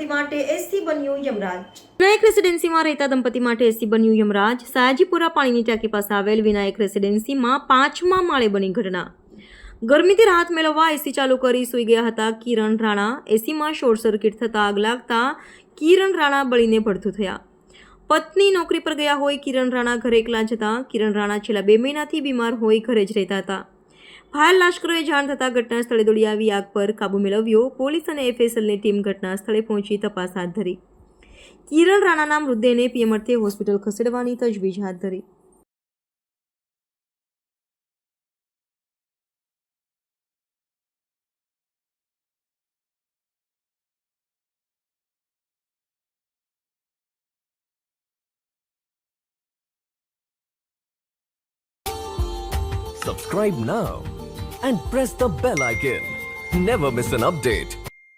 દંપતી માટે એસી બન્યું યમરાજ। વિનાયક રેસિડેન્સીમાં રહેતા દંપતી માટે એસી બન્યું યમરાજ। સયાજીપુરા પાણીની ટાંકી પાસે આવેલ વિનાયક રેસિડેન્સીમાં 5મા માળે બની ઘટના। ગરમીથી રાહત મેળવવા એસી ચાલુ કરી સૂઈ ગયા હતા કિરણ રાણા। એસીમાં શોર્ટ સર્કિટ થતાં આગ લાગતા કિરણ રાણા બળીને ભડથું થયા। પત્ની નોકરી પર ગયા હોય કિરણ રાણા ઘરે એકલા જતા। કિરણ રાણા છેલ્લા 2 મહિનાથી બીમાર હોય ઘરે જ રહેતા હતા। ફાયર લાશ્કરોએ જાણ થતાં ઘટના સ્થળે દોડી આવી આગ પર કાબુ મેળવ્યો। પોલીસ અને એફએસએલની ટીમ ઘટના સ્થળે પહોંચી તપાસ હાથ ધરી। કિરણ રાણાના મૃતદેહને પીએમ અર્થે હોસ્પિટલ ખસેડવાની તજવીજ હાથ ધરી। Subscribe now and press the bell icon. Never miss an update.